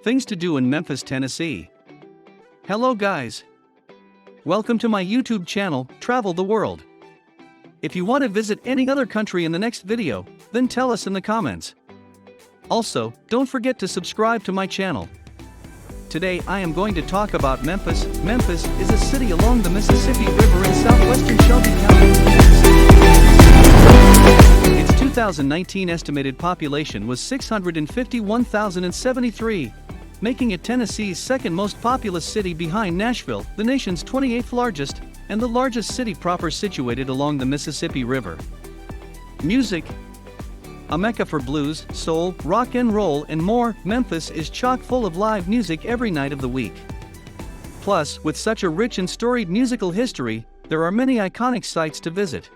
Things to do in Memphis, Tennessee. Hello guys. Welcome to my YouTube channel, Travel the World. If you want to visit any other country in the next video, then tell us in the comments. Also, don't forget to subscribe to my channel. Today I am going to talk about Memphis. Memphis is a city along the Mississippi River in southwestern Shelby County. Its 2019 estimated population was 651,073, making it Tennessee's second most populous city behind Nashville, the nation's 28th largest, and the largest city proper situated along the Mississippi River. Music. A mecca for blues, soul, rock and roll and more, Memphis is chock full of live music every night of the week. Plus, with such a rich and storied musical history, there are many iconic sites to visit.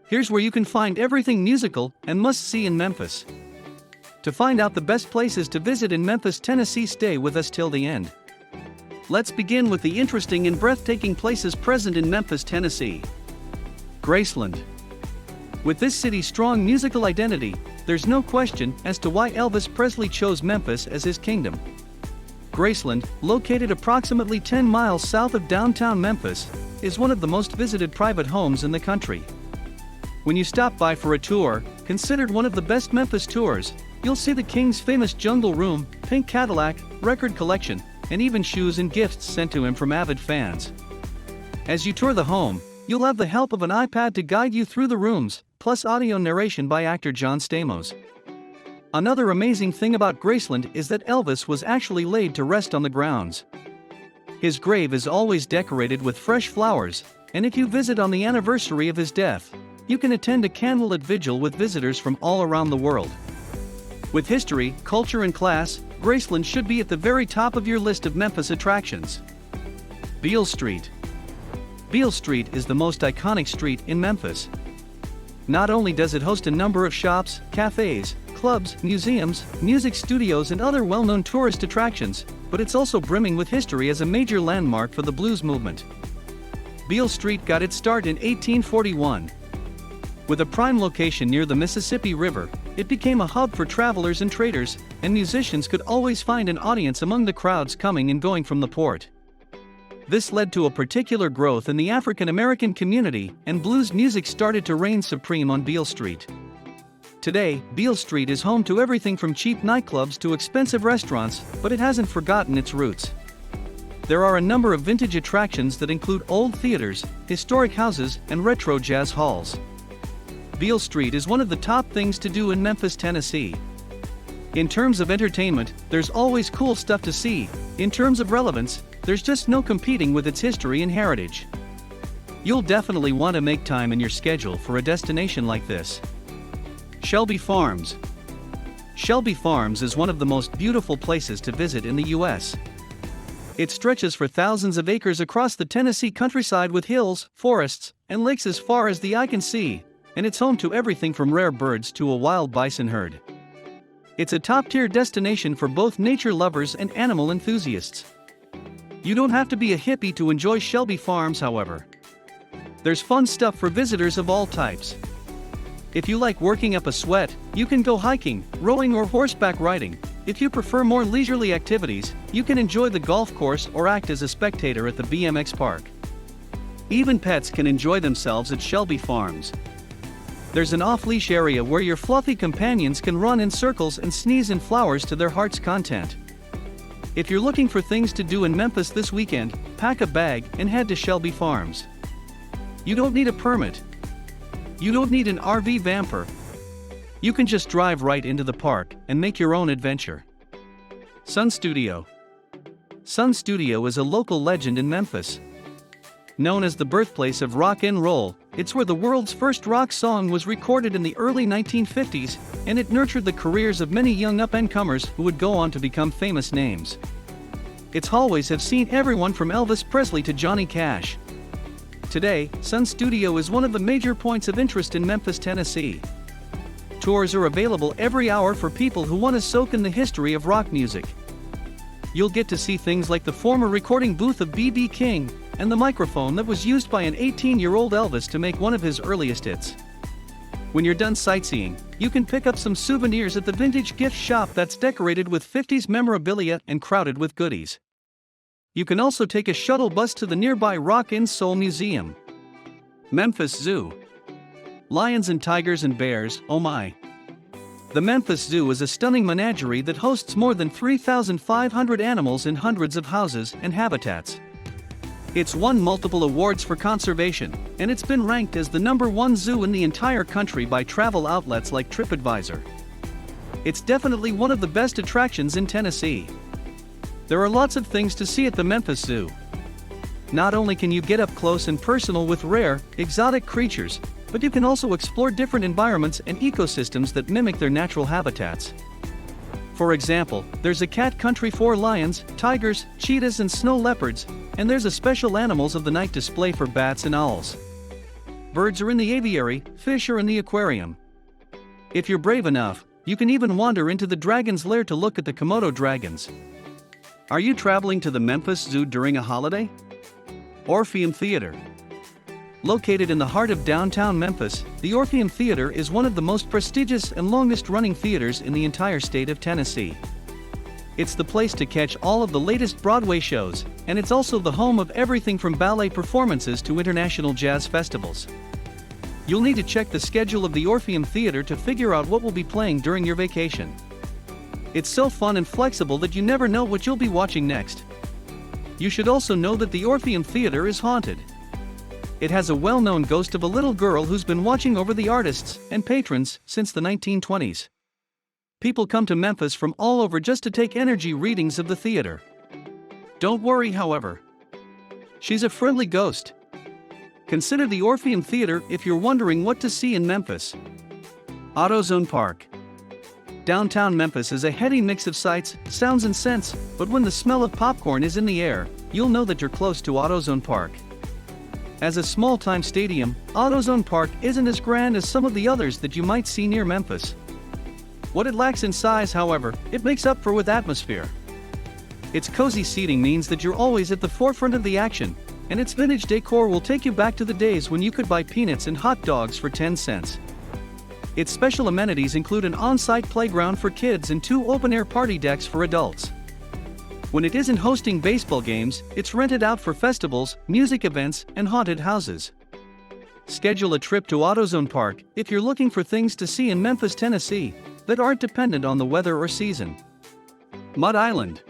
Here's where you can find everything musical and must-see in Memphis. To find out the best places to visit in Memphis, Tennessee, stay with us till the end. Let's begin with the interesting and breathtaking places present in Memphis, Tennessee. Graceland. With this city's strong musical identity, there's no question as to why Elvis Presley chose Memphis as his kingdom. Graceland, located approximately 10 miles south of downtown Memphis, is one of the most visited private homes in the country. When you stop by for a tour, considered one of the best Memphis tours, you'll see the King's famous Jungle Room, pink Cadillac, record collection, and even shoes and gifts sent to him from avid fans. As you tour the home, you'll have the help of an iPad to guide you through the rooms, plus audio narration by actor John Stamos. Another amazing thing about Graceland is that Elvis was actually laid to rest on the grounds. His grave is always decorated with fresh flowers, and if you visit on the anniversary of his death, you can attend a candlelit vigil with visitors from all around the world. With history, culture and class, Graceland should be at the very top of your list of Memphis attractions. Beale Street. Beale Street is the most iconic street in Memphis. Not only does it host a number of shops, cafes, clubs, museums, music studios and other well-known tourist attractions, but it's also brimming with history as a major landmark for the blues movement. Beale Street got its start in 1841. With a prime location near the Mississippi River, it became a hub for travelers and traders, and musicians could always find an audience among the crowds coming and going from the port. This led to a particular growth in the African American community, and blues music started to reign supreme on Beale Street. Today, Beale Street is home to everything from cheap nightclubs to expensive restaurants, but it hasn't forgotten its roots. There are a number of vintage attractions that include old theaters, historic houses, and retro jazz halls. Beale Street is one of the top things to do in Memphis, Tennessee. In terms of entertainment, there's always cool stuff to see. In terms of relevance, there's just no competing with its history and heritage. You'll definitely want to make time in your schedule for a destination like this. Shelby Farms. Shelby Farms is one of the most beautiful places to visit in the U.S. It stretches for thousands of acres across the Tennessee countryside with hills, forests, and lakes as far as the eye can see, and it's home to everything from rare birds to a wild bison herd. It's a top-tier destination for both nature lovers and animal enthusiasts. You don't have to be a hippie to enjoy Shelby Farms, however. There's fun stuff for visitors of all types. If you like working up a sweat, you can go hiking, rowing or horseback riding. If you prefer more leisurely activities, you can enjoy the golf course or act as a spectator at the BMX park. Even pets can enjoy themselves at Shelby Farms. There's an off-leash area where your fluffy companions can run in circles and sneeze in flowers to their heart's content. If you're looking for things to do in Memphis this weekend, pack a bag and head to Shelby Farms. You don't need a permit. You don't need an RV vamper. You can just drive right into the park and make your own adventure. Sun Studio. Sun Studio is a local legend in Memphis. Known as the birthplace of rock and roll, it's where the world's first rock song was recorded in the early 1950s, and it nurtured the careers of many young up-and-comers who would go on to become famous names. Its hallways have seen everyone from Elvis Presley to Johnny Cash. Today, Sun Studio is one of the major points of interest in Memphis, Tennessee. Tours are available every hour for people who want to soak in the history of rock music. You'll get to see things like the former recording booth of B.B. King, and the microphone that was used by an 18-year-old Elvis to make one of his earliest hits. When you're done sightseeing, you can pick up some souvenirs at the vintage gift shop that's decorated with 50s memorabilia and crowded with goodies. You can also take a shuttle bus to the nearby Rock and Soul Museum. Memphis Zoo. Lions and tigers and bears, oh my. The Memphis Zoo is a stunning menagerie that hosts more than 3,500 animals in hundreds of houses and habitats. It's won multiple awards for conservation, and it's been ranked as the #1 zoo in the entire country by travel outlets like TripAdvisor. It's definitely one of the best attractions in Tennessee. There are lots of things to see at the Memphis Zoo. Not only can you get up close and personal with rare, exotic creatures, but you can also explore different environments and ecosystems that mimic their natural habitats. For example, there's a cat country for lions, tigers, cheetahs and snow leopards, and there's a special animals of the night display for bats and owls. Birds are in the aviary, fish are in the aquarium. If you're brave enough, you can even wander into the dragon's lair to look at the Komodo dragons. Are you traveling to the Memphis Zoo during a holiday? Orpheum Theater. Located in the heart of downtown Memphis, the Orpheum Theater is one of the most prestigious and longest-running theaters in the entire state of Tennessee. It's the place to catch all of the latest Broadway shows, and it's also the home of everything from ballet performances to international jazz festivals. You'll need to check the schedule of the Orpheum Theater to figure out what will be playing during your vacation. It's so fun and flexible that you never know what you'll be watching next. You should also know that the Orpheum Theater is haunted. It has a well-known ghost of a little girl who's been watching over the artists and patrons since the 1920s. People come to Memphis from all over just to take energy readings of the theater. Don't worry, however. She's a friendly ghost. Consider the Orpheum Theater if you're wondering what to see in Memphis. AutoZone Park. Downtown Memphis is a heady mix of sights, sounds and scents, but when the smell of popcorn is in the air, you'll know that you're close to AutoZone Park. As a small-time stadium, AutoZone Park isn't as grand as some of the others that you might see near Memphis. What it lacks in size, however, it makes up for with atmosphere. Its cozy seating means that you're always at the forefront of the action, and its vintage decor will take you back to the days when you could buy peanuts and hot dogs for 10 cents. Its special amenities include an on-site playground for kids and 2 open-air party decks for adults. When it isn't hosting baseball games, it's rented out for festivals, music events, and haunted houses. Schedule a trip to AutoZone Park if you're looking for things to see in Memphis, Tennessee, that aren't dependent on the weather or season. Mud Island.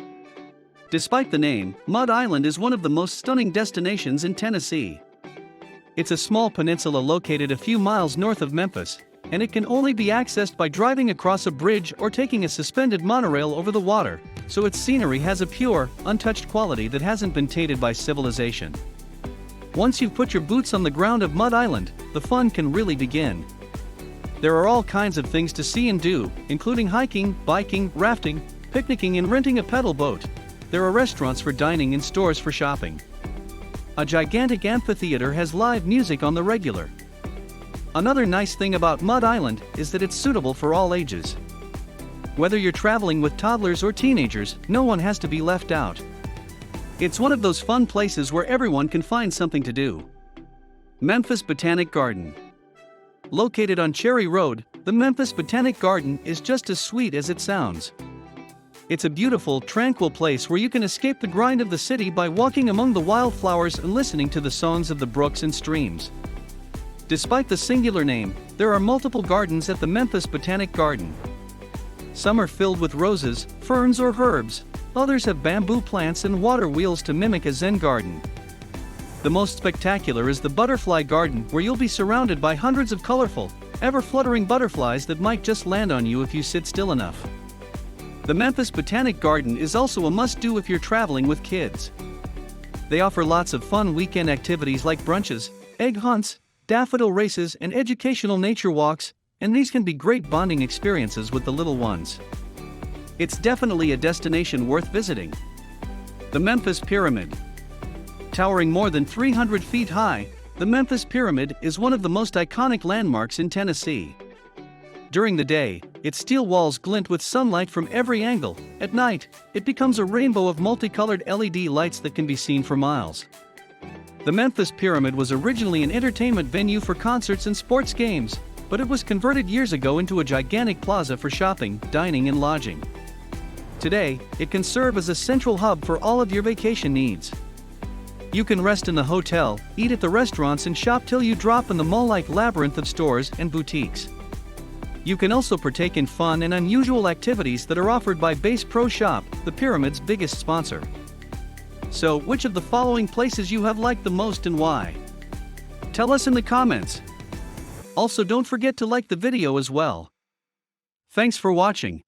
Despite the name, Mud Island is one of the most stunning destinations in Tennessee. It's a small peninsula located a few miles north of Memphis, and it can only be accessed by driving across a bridge or taking a suspended monorail over the water, so its scenery has a pure, untouched quality that hasn't been tainted by civilization. Once you've put your boots on the ground of Mud Island, the fun can really begin. There are all kinds of things to see and do, including hiking, biking, rafting, picnicking and renting a pedal boat. There are restaurants for dining and stores for shopping. A gigantic amphitheater has live music on the regular. Another nice thing about Mud Island is that it's suitable for all ages. Whether you're traveling with toddlers or teenagers, no one has to be left out. It's one of those fun places where everyone can find something to do. Memphis Botanic Garden. Located on Cherry Road, the Memphis Botanic Garden is just as sweet as it sounds. It's a beautiful, tranquil place where you can escape the grind of the city by walking among the wildflowers and listening to the songs of the brooks and streams. Despite the singular name, there are multiple gardens at the Memphis Botanic Garden. Some are filled with roses, ferns or herbs, others have bamboo plants and water wheels to mimic a Zen garden. The most spectacular is the Butterfly Garden, where you'll be surrounded by hundreds of colorful, ever-fluttering butterflies that might just land on you if you sit still enough. The Memphis Botanic Garden is also a must-do if you're traveling with kids. They offer lots of fun weekend activities like brunches, egg hunts, daffodil races and educational nature walks, and these can be great bonding experiences with the little ones. It's definitely a destination worth visiting. The Memphis Pyramid. Towering more than 300 feet high, the Memphis Pyramid is one of the most iconic landmarks in Tennessee. During the day, its steel walls glint with sunlight from every angle. At night, it becomes a rainbow of multicolored LED lights that can be seen for miles. The Memphis Pyramid was originally an entertainment venue for concerts and sports games, but it was converted years ago into a gigantic plaza for shopping, dining and lodging. Today, it can serve as a central hub for all of your vacation needs. You can rest in the hotel, eat at the restaurants and shop till you drop in the mall-like labyrinth of stores and boutiques. You can also partake in fun and unusual activities that are offered by Bass Pro Shop, the Pyramid's biggest sponsor. So, which of the following places you have liked the most and why? Tell us in the comments. Also, don't forget to like the video as well. Thanks for watching.